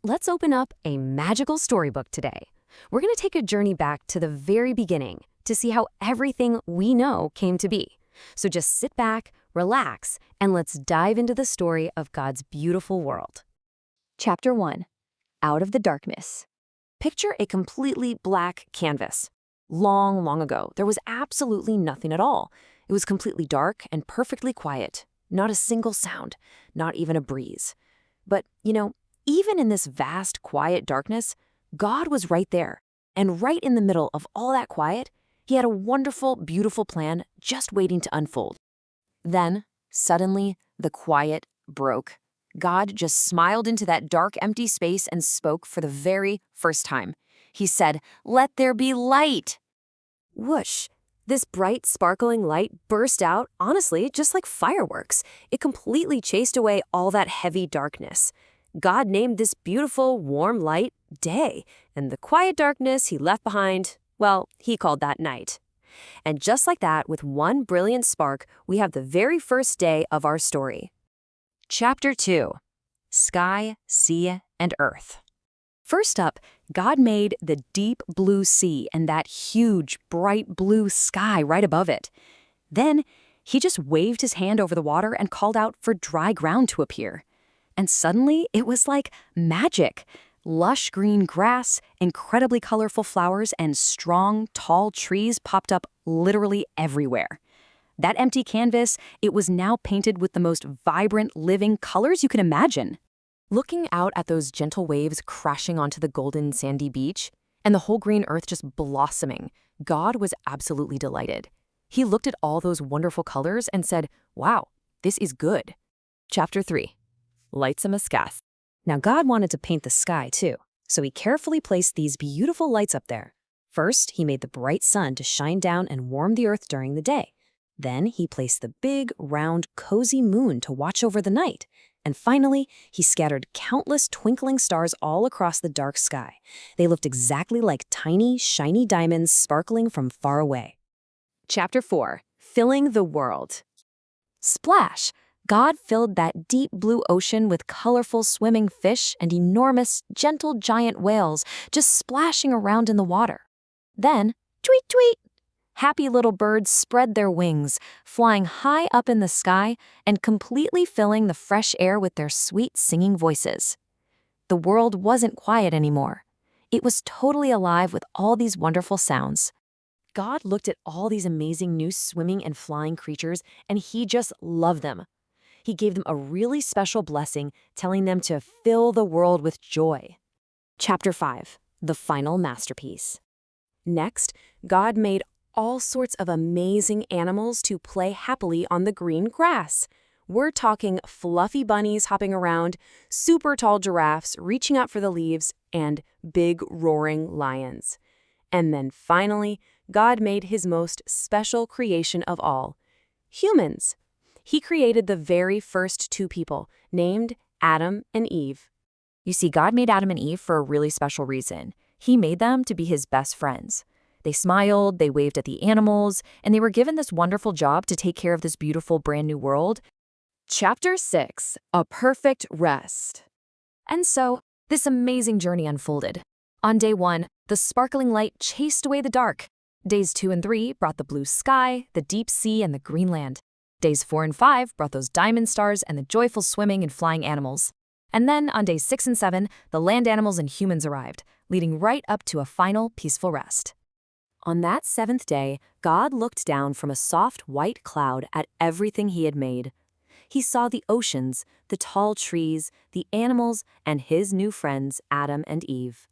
Let's open up a magical storybook today. We're going to take a journey back to the very beginning to see how everything we know came to be. So just sit back, relax, and let's dive into the story of God's beautiful world. Chapter 1. Out of the Darkness. Picture a completely black canvas. Long, long ago, there was absolutely nothing at all. It was completely dark and perfectly quiet. Not a single sound, not even a breeze. But, even in this vast, quiet darkness, God was right there. And right in the middle of all that quiet, he had a wonderful, beautiful plan just waiting to unfold. Then, suddenly, the quiet broke. God just smiled into that dark, empty space and spoke for the very first time. He said, "Let there be light." Whoosh! This bright, sparkling light burst out, honestly, just like fireworks. It completely chased away all that heavy darkness. God named this beautiful, warm light day, and the quiet darkness he left behind, well, he called that night. And just like that, with one brilliant spark, we have the very first day of our story. Chapter 2. Sky, Sea, and Earth. First up, God made the deep blue sea and that huge, bright blue sky right above it. Then, he just waved his hand over the water and called out for dry ground to appear. And suddenly, it was like magic. Lush green grass, incredibly colorful flowers, and strong, tall trees popped up literally everywhere. That empty canvas, it was now painted with the most vibrant, living colors you can imagine. Looking out at those gentle waves crashing onto the golden sandy beach, and the whole green earth just blossoming, God was absolutely delighted. He looked at all those wonderful colors and said, "Wow, this is good." Chapter 3. Lightsome Skies. Now God wanted to paint the sky too, so he carefully placed these beautiful lights up there. First, he made the bright sun to shine down and warm the earth during the day. Then he placed the big, round, cozy moon to watch over the night. And finally, he scattered countless twinkling stars all across the dark sky. They looked exactly like tiny, shiny diamonds sparkling from far away. Chapter 4. Filling the World. Splash! God filled that deep blue ocean with colorful swimming fish and enormous, gentle giant whales just splashing around in the water. Then, tweet, tweet! Happy little birds spread their wings, flying high up in the sky and completely filling the fresh air with their sweet singing voices. The world wasn't quiet anymore. It was totally alive with all these wonderful sounds. God looked at all these amazing new swimming and flying creatures, and he just loved them. He gave them a really special blessing, telling them to fill the world with joy. Chapter 5. The Final Masterpiece. Next, God made all sorts of amazing animals to play happily on the green grass. We're talking fluffy bunnies hopping around, super tall giraffes reaching out for the leaves, and big roaring lions. And then finally, God made his most special creation of all, humans. He created the very first two people, named Adam and Eve. You see, God made Adam and Eve for a really special reason. He made them to be his best friends. They smiled, they waved at the animals, and they were given this wonderful job to take care of this beautiful brand new world. Chapter 6. A Perfect Rest. And so, this amazing journey unfolded. On day 1, the sparkling light chased away the dark. Days 2 and 3 brought the blue sky, the deep sea, and the green land. Days 4 and 5 brought those diamond stars and the joyful swimming and flying animals. And then, on days 6 and 7, the land animals and humans arrived, leading right up to a final peaceful rest. On that 7th day, God looked down from a soft white cloud at everything he had made. He saw the oceans, the tall trees, the animals, and his new friends, Adam and Eve.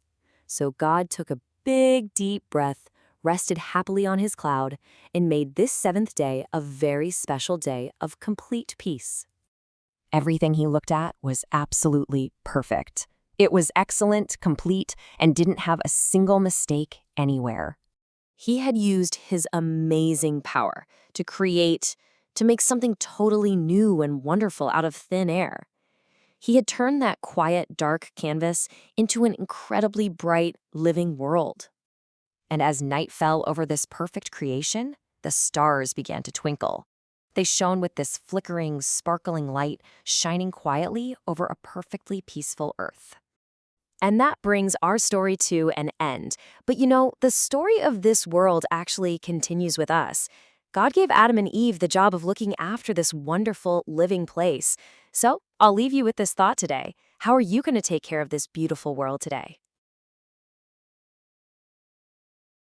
So God took a big, deep breath, rested happily on his cloud, and made this 7th day a very special day of complete peace. Everything he looked at was absolutely perfect. It was excellent, complete, and didn't have a single mistake anywhere. He had used his amazing power to make something totally new and wonderful out of thin air. He had turned that quiet, dark canvas into an incredibly bright, living world. And as night fell over this perfect creation, the stars began to twinkle. They shone with this flickering, sparkling light, shining quietly over a perfectly peaceful earth. And that brings our story to an end. But you know, the story of this world actually continues with us. God gave Adam and Eve the job of looking after this wonderful living place. So I'll leave you with this thought today. How are you going to take care of this beautiful world today?